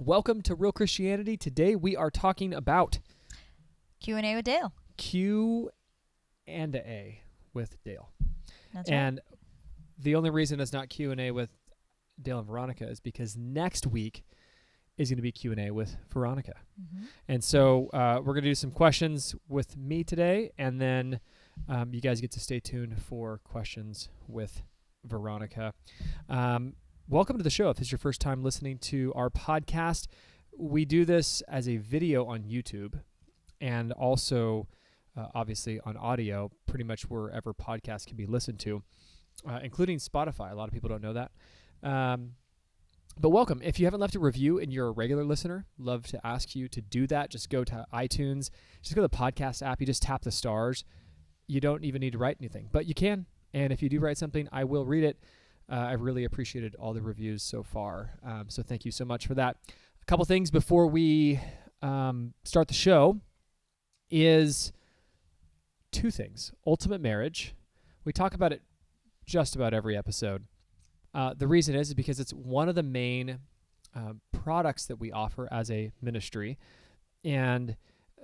Welcome to Real Christianity. Today we are talking about Q&A with Dale. Q and A with Dale. That's And the only reason it's not Q&A with Dale and Veronica is because next week is going to be Q&A with Veronica. right. And so we're going to do some questions with me today, and then you guys get to stay tuned for questions with Veronica. Welcome to the show. If this is your first time listening to our podcast, we do this as a video on YouTube and also obviously on audio, pretty much wherever podcasts can be listened to, including Spotify. A lot of people don't know that. But welcome. If you haven't left a review and you're a regular listener, love to ask you to do that. Just go to iTunes. Just go to the podcast app. You just tap the stars. You don't even need to write anything, but you can. And if you do write something, I will read it. I've really appreciated all the reviews so far. So thank you so much for that. A couple things before we start the show is two things. Ultimate marriage. We talk about it just about every episode. The reason is because it's one of the main products that we offer as a ministry, and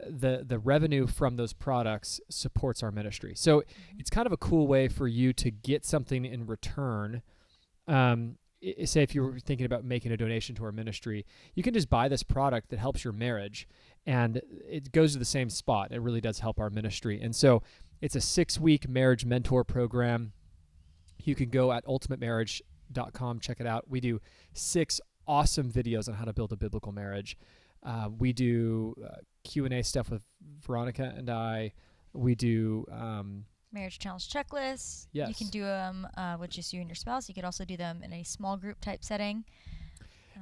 the revenue from those products supports our ministry. So it's kind of a cool way for you to get something in return. Say if you were thinking about making a donation to our ministry, you can just buy this product that helps your marriage, and it goes to the same spot. It really does help our ministry. And so it's a 6-week marriage mentor program. You can go at ultimatemarriage.com, check it out. We do 6 awesome videos on how to build a biblical marriage. We do Q&A stuff with Veronica and I. We do Marriage challenge checklists. Yes. You can do them with just you and your spouse. You could also do them in a small group type setting.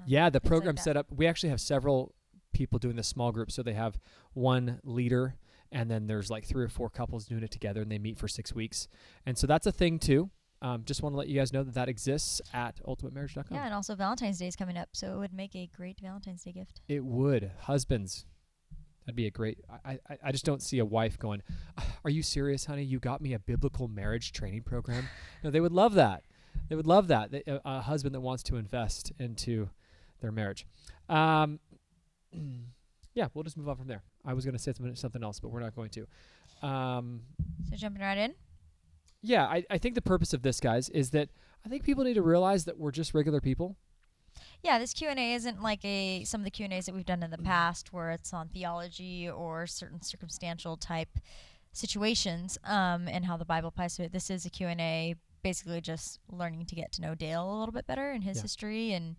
Yeah, the things like program that. set up. We actually have several people doing the small group. So they have one leader, and then there's like 3 or 4 couples doing it together, and they meet for 6 weeks. And so that's a thing too. Just want to let you guys know that exists at ultimatemarriage.com. Yeah, and also Valentine's Day is coming up, so it would make a great Valentine's Day gift. It would. Husbands. That'd be a great. I just don't see a wife going, "Are you serious, honey? You got me a biblical marriage training program." No, they would love that. They would love that. A husband that wants to invest into their marriage. Yeah, we'll just move on from there. I was going to say something else, but we're not going to. So jumping right in. Yeah, I think the purpose of this, guys, is that I think people need to realize that we're just regular people. Yeah, this Q&A isn't like some of the Q&As that we've done in the past where it's on theology or certain circumstantial type situations and how the Bible applies to it. This is a Q&A basically just learning to get to know Dale a little bit better and his history and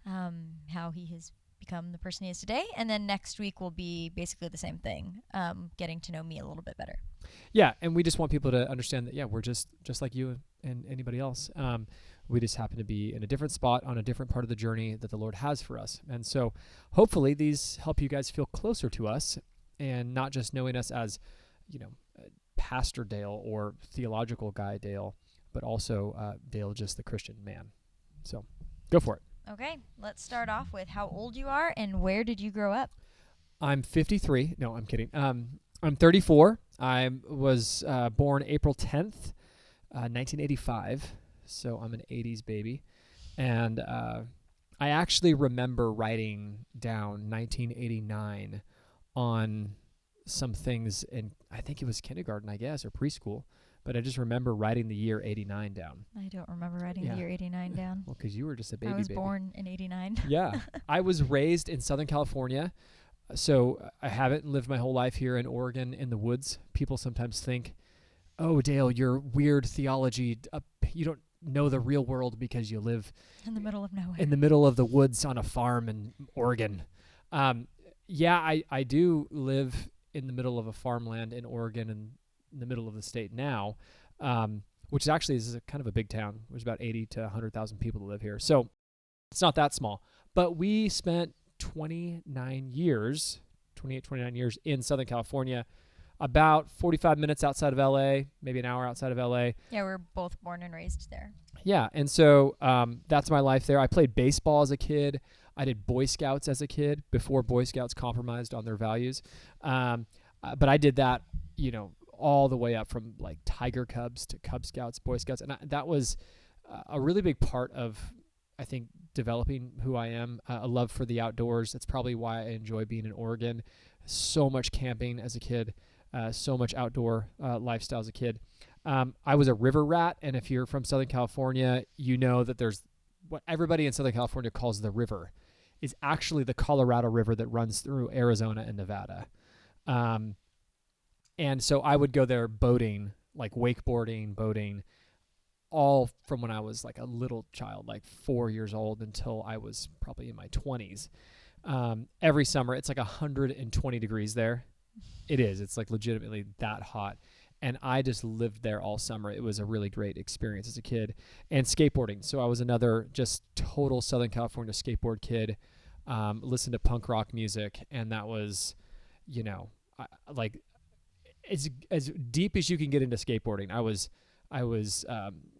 how he has become the person he is today. And then next week will be basically the same thing, getting to know me a little bit better. Yeah, and we just want people to understand that, yeah, we're just like you and anybody else. We just happen to be in a different spot on a different part of the journey that the Lord has for us. And so hopefully these help you guys feel closer to us and not just knowing us as, Pastor Dale or theological guy Dale, but also Dale, just the Christian man. So go for it. Okay, let's start off with how old you are and where did you grow up? I'm 53. No, I'm kidding. I'm 34. I was born April 10th, 1985. So I'm an 80s baby. And I actually remember writing down 1989 on some things in, I think it was kindergarten, I guess, or preschool. But I just remember writing the year 89 down. I don't remember writing the year 89 down. Well, because you were just a baby. I was born in 89. Yeah. I was raised in Southern California. So I haven't lived my whole life here in Oregon in the woods. People sometimes think, oh, Dale, your weird theology, you don't know the real world because you live in the middle of nowhere. In the middle of the woods on a farm in Oregon. Yeah, I do live in the middle of a farmland in Oregon and in the middle of the state now, which actually is kind of a big town. There's about 80 to 100,000 people that live here. So it's not that small. But we spent 28, 29 years in Southern California, about 45 minutes outside of LA, maybe an hour outside of LA. Yeah, we were both born and raised there. Yeah, and so that's my life there. I played baseball as a kid. I did Boy Scouts as a kid before Boy Scouts compromised on their values. But I did that, all the way up from like Tiger Cubs to Cub Scouts, Boy Scouts. And that was a really big part of I think, developing who I am, a love for the outdoors. That's probably why I enjoy being in Oregon. So much camping as a kid, so much outdoor lifestyle as a kid. I was a river rat, and if you're from Southern California, you know that there's what everybody in Southern California calls the river is actually the Colorado River that runs through Arizona and Nevada. And so I would go there boating, like wakeboarding, boating, all from when I was like a little child, like 4 years old until I was probably in my 20s. Every summer, it's like 120 degrees there. It is. It's like legitimately that hot. And I just lived there all summer. It was a really great experience as a kid. And skateboarding. So I was another just total Southern California skateboard kid. Listened to punk rock music. And that was, you know, like as deep as you can get into skateboarding. I was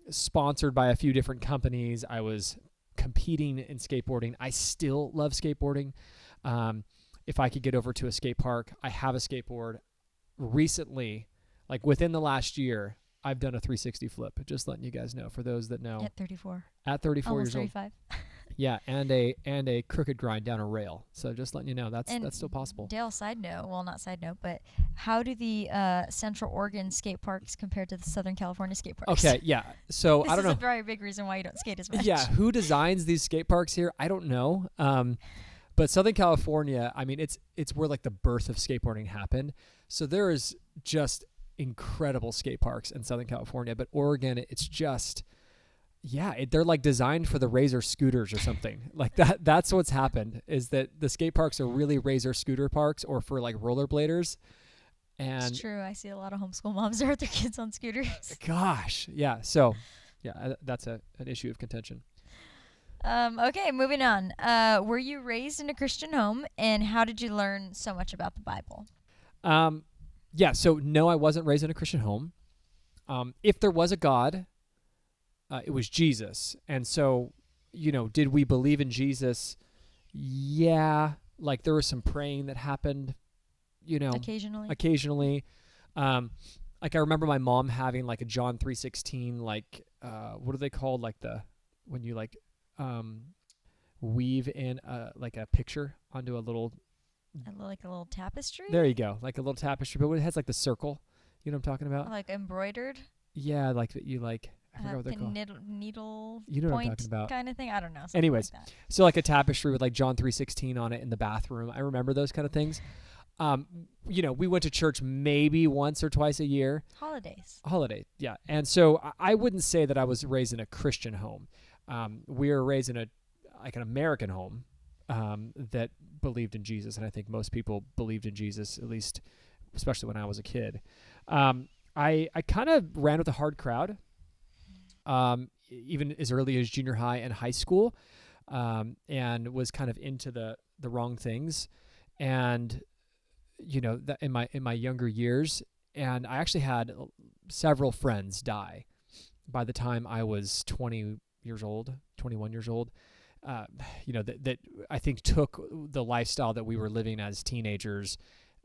sponsored by a few different companies. I was competing in skateboarding. I still love skateboarding. If I could get over to a skate park, I have a skateboard. Recently, like within the last year, I've done a 360 flip. Just letting you guys know, for those that know. At 34. At 34 Almost years 35. old. Yeah, and a crooked grind down a rail. So just letting you know, that's still possible. Dale, not side note, but how do the Central Oregon skate parks compare to the Southern California skate parks? Okay, yeah. So I don't know. This is a very big reason why you don't skate as much. Yeah, who designs these skate parks here? I don't know. But Southern California, I mean, it's where like the birth of skateboarding happened. So there is just incredible skate parks in Southern California, but Oregon, it's just, they're like designed for the Razor scooters or something like that. That's what's happened, is that the skate parks are really Razor scooter parks or for like rollerbladers. And it's true. I see a lot of homeschool moms there with their kids on scooters. Gosh. Yeah. So that's an issue of contention. Okay, moving on. Were you raised in a Christian home, and how did you learn so much about the Bible? Yeah, so no, I wasn't raised in a Christian home. If there was a God, it was Jesus. And so, you know, did we believe in Jesus? Yeah, like there was some praying that happened, you know, occasionally. Like I remember my mom having like a John 3:16, like what are they called? Like when you like weave in like a picture onto a little, like a little tapestry. There you go, like a little tapestry, but it has like the circle. You know what I'm talking about? Like embroidered. Yeah, like that you like. I forgot what they're called. Needle. You know point what I'm talking about? Kind of thing. I don't know. Anyways, like that. So like a tapestry with like John 3:16 on it in the bathroom. I remember those kind of things. You know, we went to church maybe once or twice a year. Holiday, yeah. And so I wouldn't say that I was raised in a Christian home. We were raised in an American home that believed in Jesus, and I think most people believed in Jesus, at least, especially when I was a kid. I kind of ran with a hard crowd, even as early as junior high and high school, and was kind of into the wrong things, and you know, that in my younger years, and I actually had several friends die by the time I was 21 years old. You know, that I think took the lifestyle that we were living as teenagers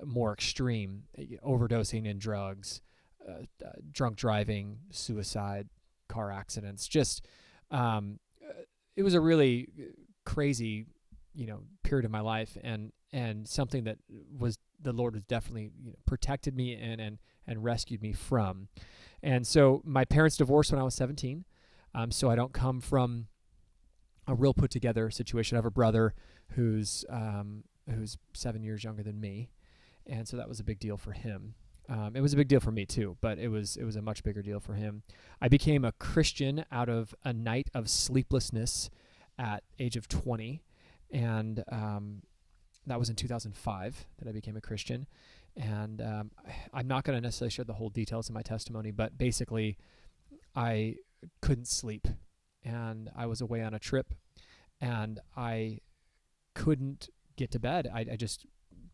more extreme, overdosing in drugs, drunk driving, suicide, car accidents. Just it was a really crazy, you know, period of my life, and something that was the Lord has definitely, you know, protected me and rescued me from. And so my parents divorced when I was 17. So I don't come from a real put together situation. I have a brother who's 7 years younger than me, and so that was a big deal for him. It was a big deal for me too, but it was a much bigger deal for him. I became a Christian out of a night of sleeplessness at age of 20, and that was in 2005 that I became a Christian. And I'm not going to necessarily share the whole details of my testimony, but basically I couldn't sleep, and I was away on a trip, and I couldn't get to bed. I just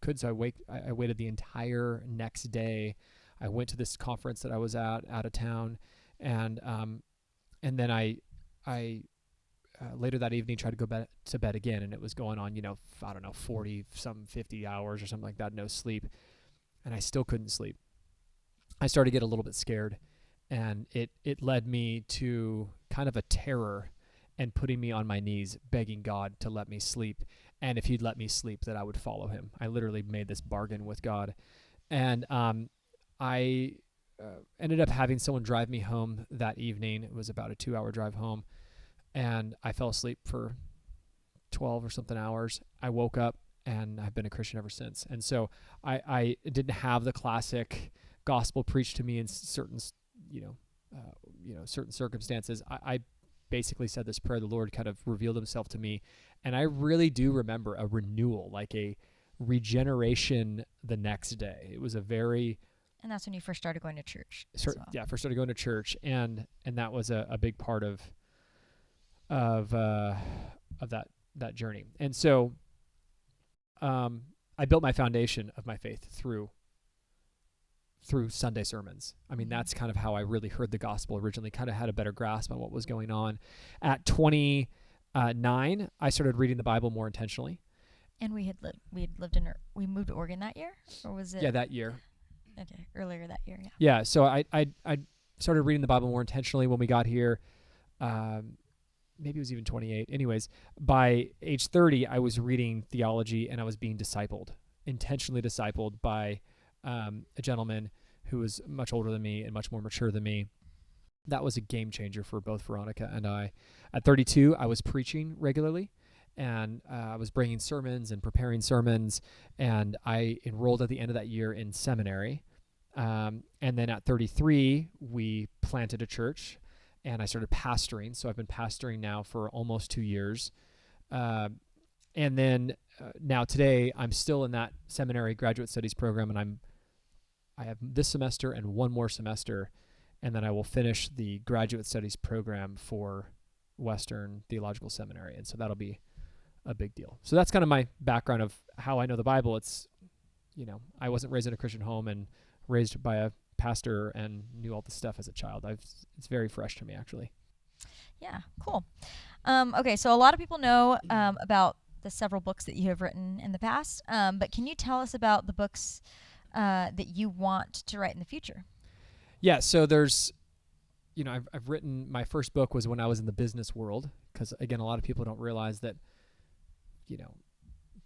could. So I waited the entire next day. I went to this conference that I was at out of town, and then I later that evening tried to go to bed again, and it was going on, you know, I don't know, 50 hours or something like that, no sleep, and I still couldn't sleep. I started to get a little bit scared, and it led me to kind of a terror, and putting me on my knees, begging God to let me sleep. And if he'd let me sleep, that I would follow him. I literally made this bargain with God. And I ended up having someone drive me home that evening. It was about a 2-hour drive home. And I fell asleep for 12 or something hours. I woke up, and I've been a Christian ever since. And so I didn't have the classic gospel preached to me in certain, certain circumstances. I basically said this prayer. The Lord kind of revealed himself to me. And I really do remember a renewal, like a regeneration the next day. It was a very... And that's when you first started going to church. Yeah, first started going to church. And that was a big part of that journey. And so I built my foundation of my faith through Sunday sermons. I mean, that's kind of how I really heard the gospel originally, kind of had a better grasp on what was going on. At 29, I started reading the Bible more intentionally. And we moved to Oregon that year, or was it? Yeah, that year. Okay, earlier that year, yeah. Yeah, so I started reading the Bible more intentionally when we got here. Maybe it was even 28. Anyways, by age 30, I was reading theology and I was being intentionally discipled by a gentleman who was much older than me and much more mature than me. That was a game changer for both Veronica and I. At 32, I was preaching regularly, and I was bringing sermons and preparing sermons, and I enrolled at the end of that year in seminary. And then at 33, we planted a church, and I started pastoring. So I've been pastoring now for almost 2 years. And then now today, I'm still in that seminary graduate studies program, and I have this semester and one more semester, and then I will finish the graduate studies program for Western Theological Seminary. And so that'll be a big deal. So that's kind of my background of how I know the Bible. It's, I wasn't raised in a Christian home and raised by a pastor and knew all this stuff as a child. It's very fresh to me, actually. Yeah, cool. Okay, so a lot of people know about the several books that you have written in the past, but can you tell us about the books that you want to write in the future? Yeah, so there's, I've written, my first book was when I was in the business world, because again, a lot of people don't realize that,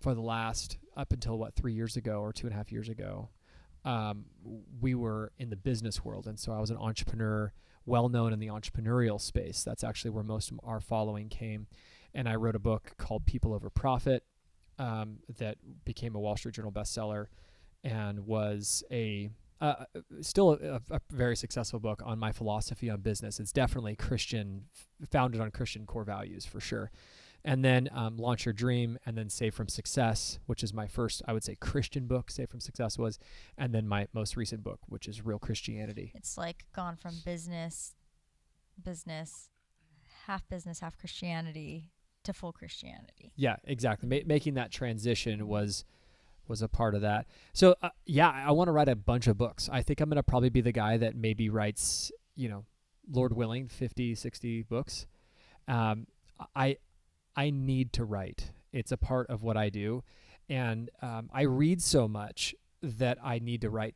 for the last, up until 3 years ago or 2.5 years ago, we were in the business world. And so I was an entrepreneur, well known in the entrepreneurial space. That's actually where most of our following came. And I wrote a book called People Over Profit that became a Wall Street Journal bestseller and was still a very successful book on my philosophy on business. It's definitely Christian, founded on Christian core values for sure. And then Launch Your Dream, and then Save from Success, which is my first, I would say, Christian book, Save from Success was, and then my most recent book, which is Real Christianity. It's like gone from business, half Christianity to full Christianity. Yeah, exactly. Making that transition was a part of that. So, I want to write a bunch of books. I think I'm going to probably be the guy that maybe writes, Lord willing, 50, 60 books. I need to write. It's a part of what I do. And I read so much that I need to write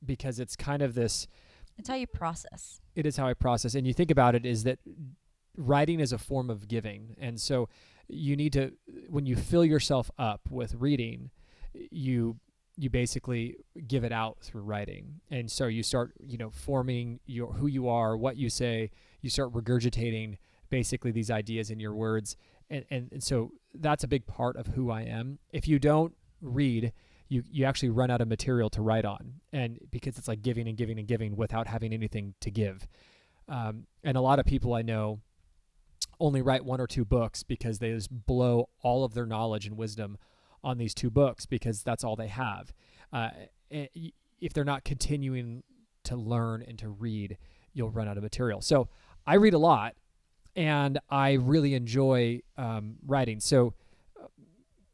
because it's kind of this... It's how you process. It is how I process. And you think about it is that writing is a form of giving. And so you need to, when you fill yourself up with reading, you basically give it out through writing. And so you start, forming who you are, what you say, you start regurgitating basically these ideas in your words. And so that's a big part of who I am. If you don't read, you actually run out of material to write on. And because it's like giving and giving and giving without having anything to give. And a lot of people I know only write 1 or 2 books because they just blow all of their knowledge and wisdom on these 2 books because that's all they have. If they're not continuing to learn and to read, you'll run out of material. So I read a lot. And I really enjoy writing. So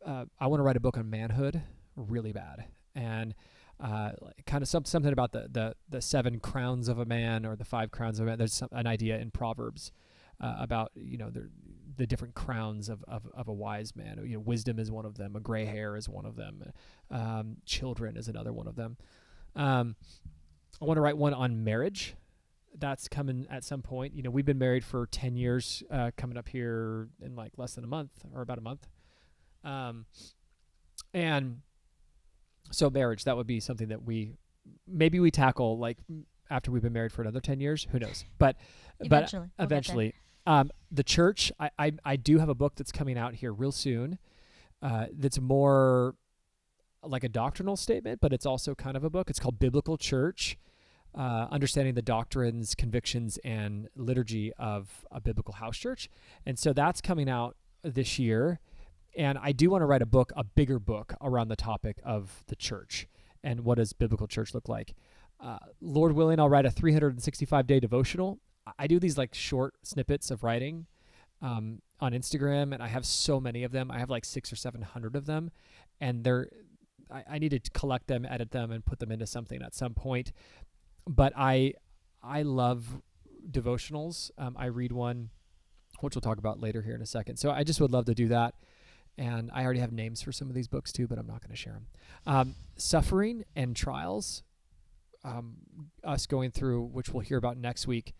I want to write a book on manhood really bad. And kind of something about the 7 crowns of a man or the 5 crowns of a man. There's an idea in Proverbs about, the different crowns of a wise man. Wisdom is one of them. A gray hair is one of them. Children is another one of them. I want to write one on marriage. that's coming at some point. We've been married for 10 years, coming up here in like less than a month, or about a month. And so marriage, that would be something that maybe we tackle like after we've been married for another 10 years, who knows? But eventually, the church, I do have a book that's coming out here real soon. That's more like a doctrinal statement, but it's also kind of a book. It's called Biblical Church, Understanding the Doctrines, Convictions, and Liturgy of a Biblical House Church. And so that's coming out this year. And I do want to write a bigger book around the topic of the church and what does biblical church look like. Lord willing, I'll write a 365-day devotional. I do these like short snippets of writing on Instagram, and I have so many of them. I have like 600 or 700 of them, and I need to collect them, edit them, and put them into something at some point. But I love devotionals. I read one, which we'll talk about later here in a second. So I just would love to do that. And I already have names for some of these books too, but I'm not going to share them. Suffering and trials, us going through, which we'll hear about next week,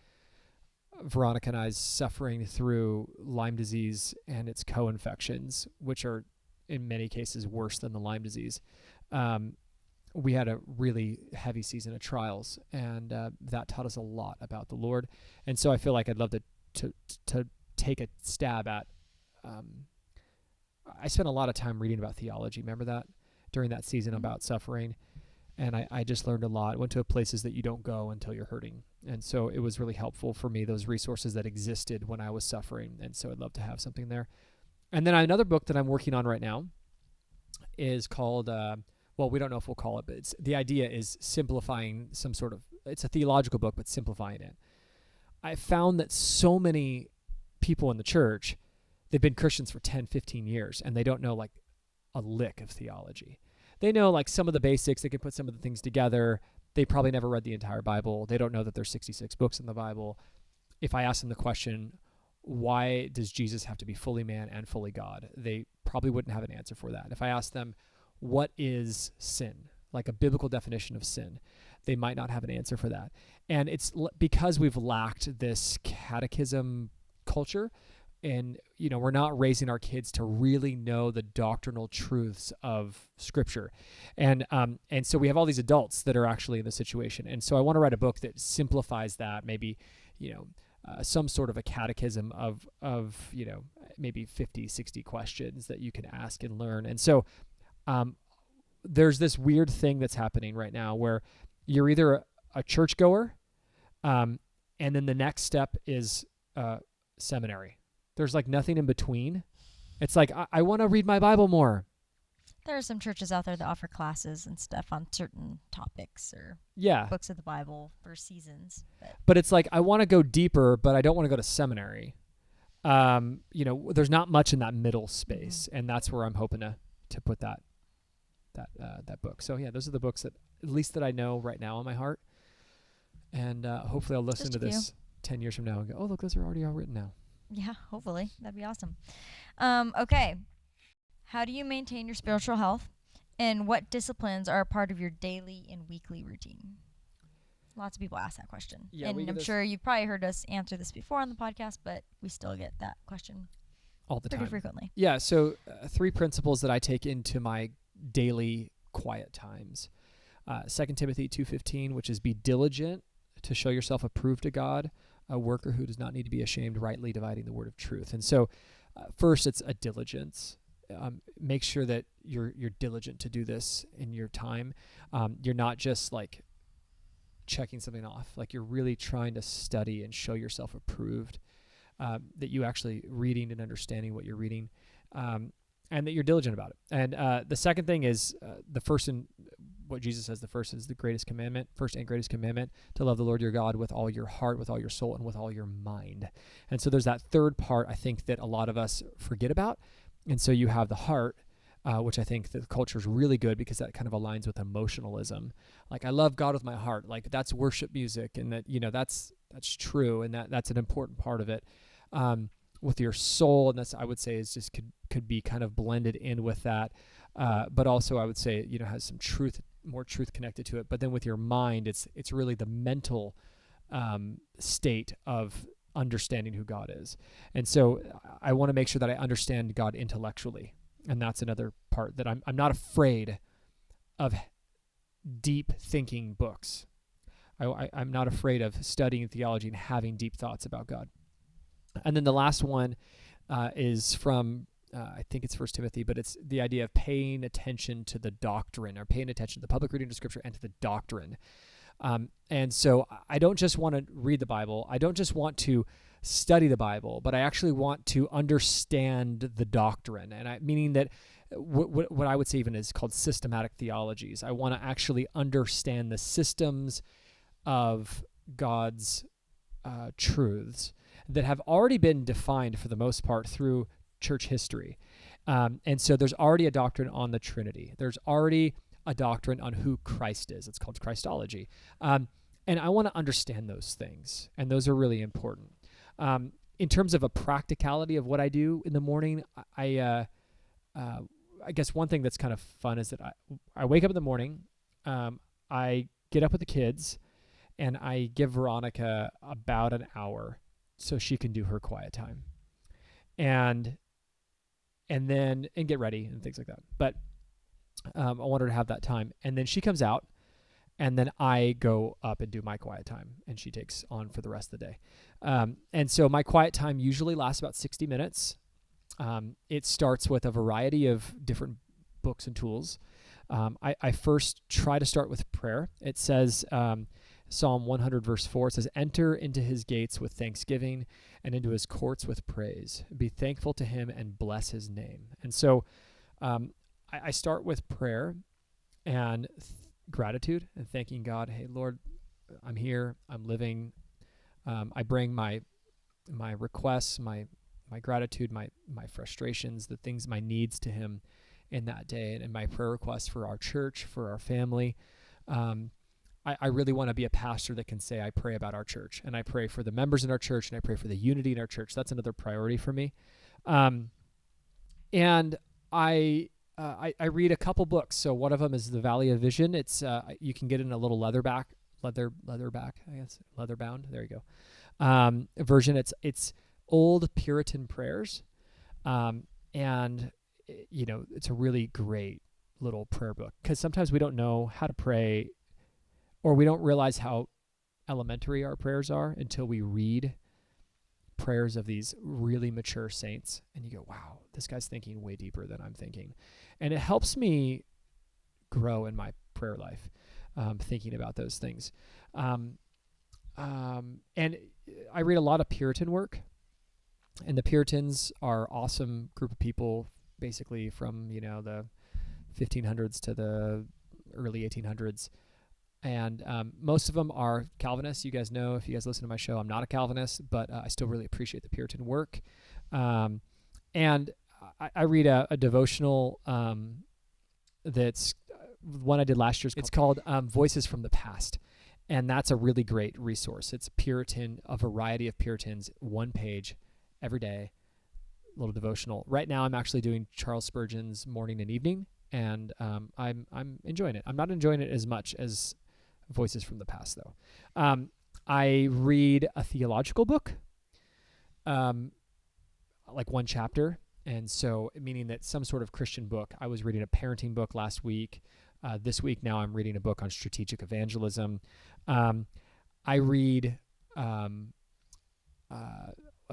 Veronica and I's suffering through Lyme disease and its co-infections, which are in many cases worse than the Lyme disease. We had a really heavy season of trials, and that taught us a lot about the Lord. And so I feel like I'd love to take a stab at. I spent a lot of time reading about theology. Remember that during that season about suffering, and I just learned a lot. Went to places that you don't go until you're hurting, and so it was really helpful for me, those resources that existed when I was suffering. And so I'd love to have something there. And then another book that I'm working on right now is called, we don't know if we'll call it, but the idea is simplifying it's a theological book, but simplifying it. I found that so many people in the church, they've been Christians for 10, 15 years, and they don't know like a lick of theology. They know like some of the basics. They can put some of the things together. They probably never read the entire Bible. They don't know that there's 66 books in the Bible. If I ask them the question, why does Jesus have to be fully man and fully God? They probably wouldn't have an answer for that. If I ask them, what is sin? Like a biblical definition of sin, they might not have an answer for that. And it's because we've lacked this catechism culture, and we're not raising our kids to really know the doctrinal truths of Scripture, and so we have all these adults that are actually in the situation. And so I want to write a book that simplifies that, maybe some sort of a catechism of maybe 50, 60 questions that you can ask and learn. And so there's this weird thing that's happening right now where you're either a churchgoer, and then the next step is seminary. There's like nothing in between. It's like, I want to read my Bible more. There are some churches out there that offer classes and stuff on certain topics or books of the Bible for seasons. But it's like, I want to go deeper, but I don't want to go to seminary. There's not much in that middle space, and that's where I'm hoping to put that book. So yeah, those are the books that at least that I know right now on my heart. And hopefully I'll listen to this 10 years from now and go, oh, look, those are already all written now. Yeah, hopefully. That'd be awesome. Okay. How do you maintain your spiritual health, and what disciplines are a part of your daily and weekly routine? Lots of people ask that question. Yeah, and I'm sure you've probably heard us answer this before on the podcast, but we still get that question all the time. Pretty frequently. Yeah, so 3 principles that I take into my daily quiet times. 2 Timothy 2:15, which is be diligent to show yourself approved to God, a worker who does not need to be ashamed, rightly dividing the word of truth. And so first, it's a diligence. Make sure that you're diligent to do this in your time. You're not just like checking something off. Like you're really trying to study and show yourself approved, that you actually reading and understanding what you're reading, and that you're diligent about it. And the second thing is the first in what Jesus says, the first is the greatest commandment, first and greatest commandment, to love the Lord your God with all your heart, with all your soul, and with all your mind. And so there's that third part, I think, that a lot of us forget about. And so you have the heart, which I think the culture is really good because that kind of aligns with emotionalism. Like, I love God with my heart. Like, that's worship music, and that, that's true, and that's an important part of it. With your soul, and that's, I would say, is just could be kind of blended in with that. But also I would say, has some more truth connected to it. But then with your mind, it's really the mental state of understanding who God is. And so I want to make sure that I understand God intellectually. And that's another part, that I'm not afraid of deep thinking books. I'm not afraid of studying theology and having deep thoughts about God. And then the last one is from, I think it's 1 Timothy, but it's the idea of paying attention to the doctrine, or paying attention to the public reading of Scripture and to the doctrine. And so I don't just want to read the Bible. I don't just want to study the Bible, but I actually want to understand the doctrine. And meaning that what I would say even is called systematic theologies. I want to actually understand the systems of God's truths that have already been defined for the most part through church history. And so there's already a doctrine on the Trinity. There's already a doctrine on who Christ is. It's called Christology. And I want to understand those things, and those are really important. In terms of a practicality of what I do in the morning, I guess one thing that's kind of fun is that I wake up in the morning, I get up with the kids, and I give Veronica about an hour so she can do her quiet time, and get ready and things like that. But I want her to have that time, and then she comes out, and then I go up and do my quiet time, and she takes on for the rest of the day. And so my quiet time usually lasts about 60 minutes. It starts with a variety of different books and tools. I first try to start with prayer. It says, Psalm 100 verse 4, it says, "Enter into his gates with thanksgiving and into his courts with praise. Be thankful to him and bless his name." And so I start with prayer and gratitude and thanking God. Hey, Lord, I'm here. I'm living. I bring my requests, my gratitude, my frustrations, the things, my needs to him in that day, and my prayer requests for our church, for our family. I really want to be a pastor that can say, I pray about our church, and I pray for the members in our church, and I pray for the unity in our church. That's another priority for me. And I read a couple books. So one of them is The Valley of Vision. It's you can get in a little leather bound. There you go. Version. It's old Puritan prayers, and it's a really great little prayer book, because sometimes we don't know how to pray, or we don't realize how elementary our prayers are until we read prayers of these really mature saints, and you go, wow, this guy's thinking way deeper than I'm thinking. And it helps me grow in my prayer life, thinking about those things. And I read a lot of Puritan work, and the Puritans are awesome group of people, basically from the 1500s to the early 1800s. And most of them are Calvinists. You guys know, if you guys listen to my show, I'm not a Calvinist, but I still really appreciate the Puritan work. And I read a devotional that's one I did last year. It's called Voices from the Past. And that's a really great resource. It's Puritan, a variety of Puritans, one page every day, little devotional. Right now I'm actually doing Charles Spurgeon's Morning and Evening, and I'm enjoying it. I'm not enjoying it as much as Voices from the Past, though. I read a theological book, like one chapter, and so meaning that some sort of Christian book. I was reading a parenting book last week. This week now I'm reading a book on strategic evangelism. I read a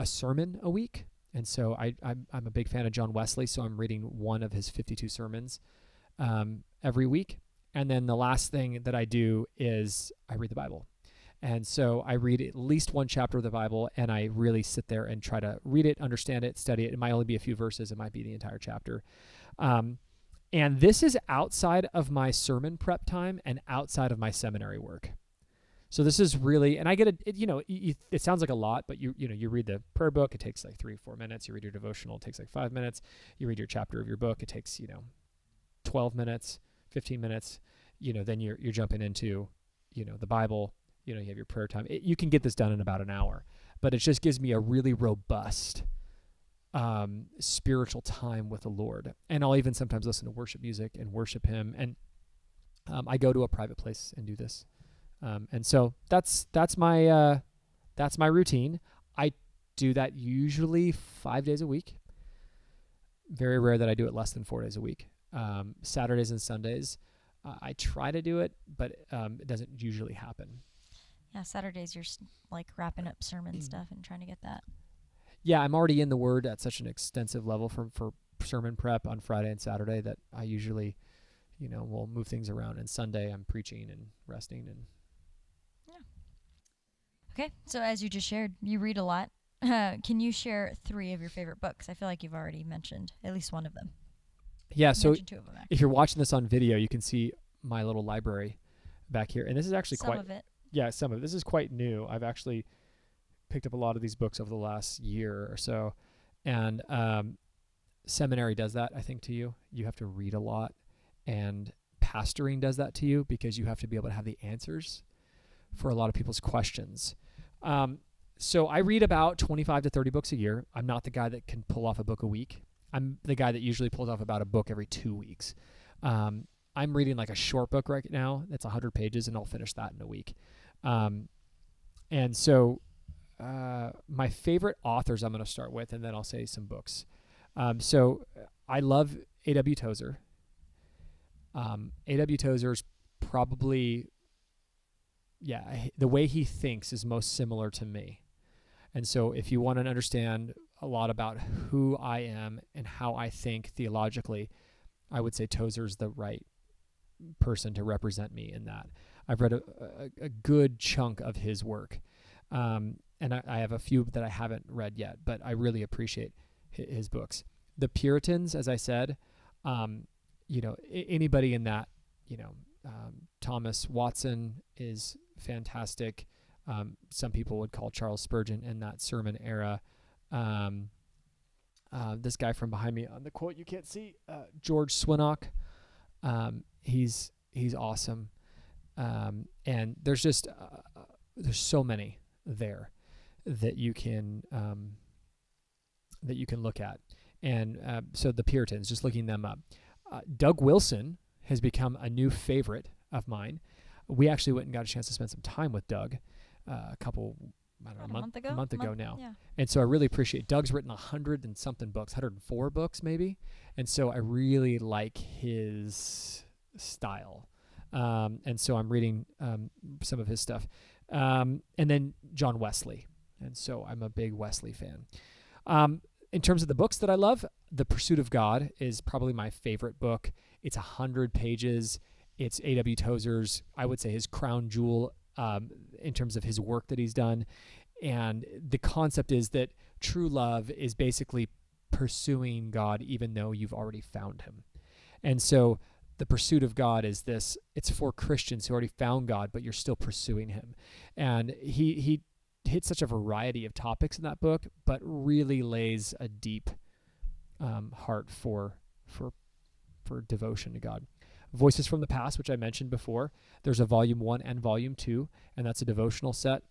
sermon a week, and so I'm a big fan of John Wesley, so I'm reading one of his 52 sermons every week. And then the last thing that I do is I read the Bible. And so I read at least one chapter of the Bible, and I really sit there and try to read it, understand it, study it. It might only be a few verses. It might be the entire chapter. And this is outside of my sermon prep time and outside of my seminary work. So this is really, and I get it sounds like a lot, but you read the prayer book, it takes like 3-4 minutes. You read your devotional, it takes like 5 minutes. You read your chapter of your book, it takes 12 minutes, 15 minutes. Then you're jumping into the Bible. You have your prayer time. You can get this done in about an hour, but it just gives me a really robust spiritual time with the Lord. And I'll even sometimes listen to worship music and worship him. And I go to a private place and do this. And so that's my routine. I do that usually 5 days a week. Very rare that I do it less than 4 days a week. Saturdays and Sundays, I try to do it, but it doesn't usually happen. Yeah, Saturdays you're like wrapping up sermon stuff and trying to get that. Yeah, I'm already in the Word at such an extensive level for sermon prep on Friday and Saturday that I usually, will move things around. And Sunday I'm preaching and resting. And Okay, so as you just shared, you read a lot. Can you share 3 of your favorite books? I feel like you've already mentioned at least one of them. Yeah, so 2 of them, if you're watching this on video, you can see my little library back here. And this is actually some of it. Yeah, some of it. This is quite new. I've actually picked up a lot of these books over the last year or so. And seminary does that, I think, to you. You have to read a lot. And pastoring does that to you because you have to be able to have the answers for a lot of people's questions. So I read about 25 to 30 books a year. I'm not the guy that can pull off a book a week. I'm the guy that usually pulls off about a book every 2 weeks. I'm reading like a short book right now that's 100 pages, and I'll finish that in a week. And so my favorite authors I'm going to start with, and then I'll say some books. So I love A.W. Tozer. A.W. Tozer's probably, the way he thinks is most similar to me. And so if you want to understand a lot about who I am and how I think theologically, I would say Tozer's the right person to represent me in that. I've read a good chunk of his work. And I have a few that I haven't read yet, but I really appreciate his books. The Puritans, as I said, anybody in that, Thomas Watson is fantastic. Some people would call Charles Spurgeon in that sermon era. This guy from behind me on the quote you can't see, George Swinnock. He's awesome. And there's just there's so many there that you can look at. And so the Puritans, just looking them up. Doug Wilson has become a new favorite of mine. We actually went and got a chance to spend some time with Doug a month ago now. Yeah. And so I really appreciate Doug's written 100 and something books, 104 books maybe. And so I really like his style. And so I'm reading some of his stuff. And then John Wesley. And so I'm a big Wesley fan. In terms of the books that I love, The Pursuit of God is probably my favorite book. It's 100 pages. It's A.W. Tozer's, I would say, his crown jewel in terms of his work that he's done. And the concept is that true love is basically pursuing God even though you've already found him. And so the pursuit of God is this, it's for Christians who already found God, but you're still pursuing him. And he hits such a variety of topics in that book, but really lays a deep heart for devotion to God. Voices from the Past, which I mentioned before. There's a volume 1 and volume 2, and that's a devotional set.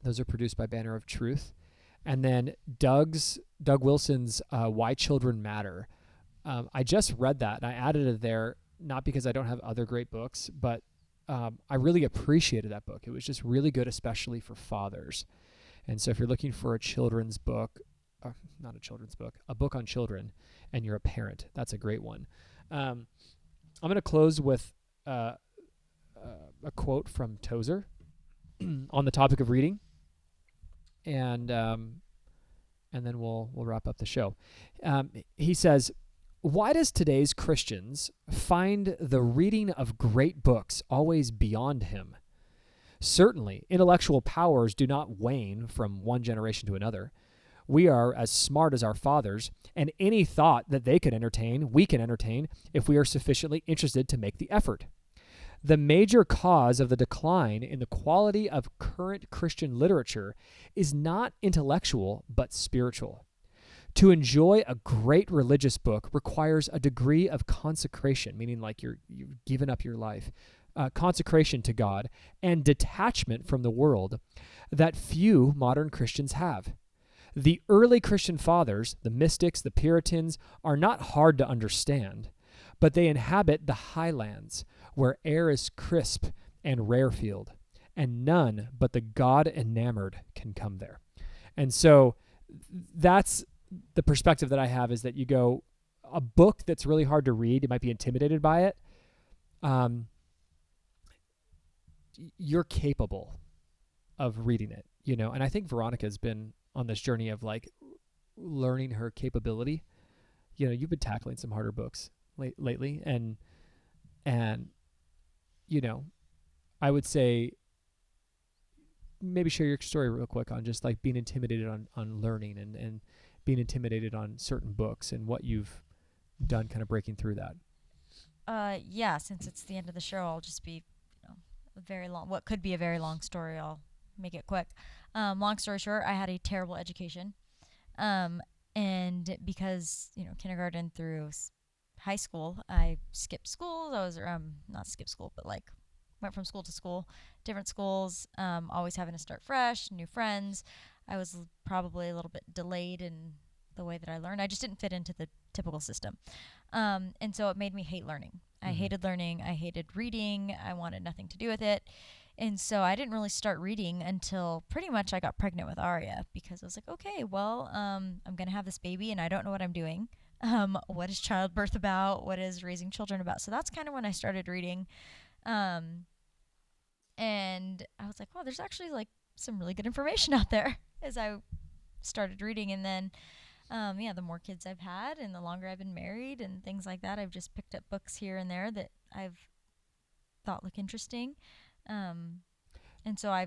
Those are produced by Banner of Truth. And then Doug Wilson's Why Children Matter. I just read that, and I added it there, not because I don't have other great books, but I really appreciated that book. It was just really good, especially for fathers. And so if you're looking for a children's book, not a children's book, a book on children, and you're a parent, that's a great one. I'm going to close with a quote from Tozer on the topic of reading, and then we'll wrap up the show. He says, "Why does today's Christians find the reading of great books always beyond him? Certainly, intellectual powers do not wane from one generation to another. We are as smart as our fathers, and any thought that they could entertain, we can entertain if we are sufficiently interested to make the effort. The major cause of the decline in the quality of current Christian literature is not intellectual, but spiritual. To enjoy a great religious book requires a degree of consecration," meaning like you've given up your life, consecration to God, and detachment from the world that few modern Christians have. The early Christian fathers, the mystics, the Puritans, are not hard to understand, but they inhabit the highlands where air is crisp and rare field, and none but the God enamored can come there. And so that's the perspective that I have, is that you go, a book that's really hard to read, you might be intimidated by it. You're capable of reading it, you know? And I think Veronica's been on this journey of like learning her capability. You know, you've been tackling some harder books lately, and you know, I would say maybe share your story real quick on just like being intimidated on learning and being intimidated on certain books and what you've done kind of breaking through that. Yeah, since it's the end of the show, I'll just be, a very long, what could be a very long story. I'll make it quick. Long story short, I had a terrible education. And because, kindergarten through high school, I skipped schools. I was, not skipped school, but like went from school to school, different schools, always having to start fresh, new friends. I was probably a little bit delayed in the way that I learned. I just didn't fit into the typical system. And so it made me hate learning. I hated learning. I hated reading. I wanted nothing to do with it. And so I didn't really start reading until pretty much I got pregnant with Aria, because I was like, okay, well, I'm going to have this baby and I don't know what I'm doing. What is childbirth about? What is raising children about? So that's kind of when I started reading. And I was like, well, there's actually like some really good information out there as I started reading. And then, the more kids I've had and the longer I've been married and things like that, I've just picked up books here and there that I've thought look interesting. And so I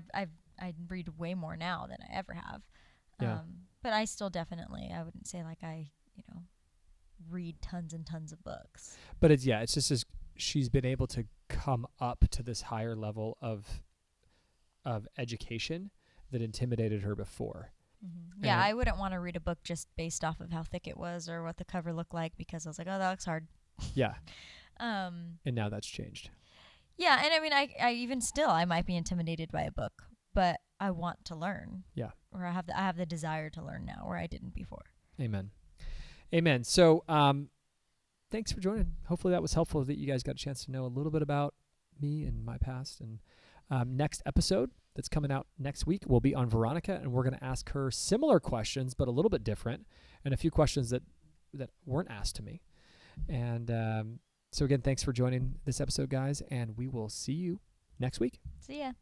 read way more now than I ever have. Yeah. But I still definitely, I wouldn't say like I, read tons and tons of books. But it's just as she's been able to come up to this higher level of education that intimidated her before. Mm-hmm. Yeah, I wouldn't want to read a book just based off of how thick it was or what the cover looked like, because I was like, oh, that looks hard. Yeah. And now that's changed. Yeah, and I mean, I even still, I might be intimidated by a book, but I want to learn. Yeah. Or I have the desire to learn now, where I didn't before. Amen. So, thanks for joining. Hopefully that was helpful, that you guys got a chance to know a little bit about me and my past. And next episode that's coming out next week will be on Veronica, and we're going to ask her similar questions, but a little bit different, and a few questions that weren't asked to me. And so again, thanks for joining this episode, guys, and we will see you next week. See ya.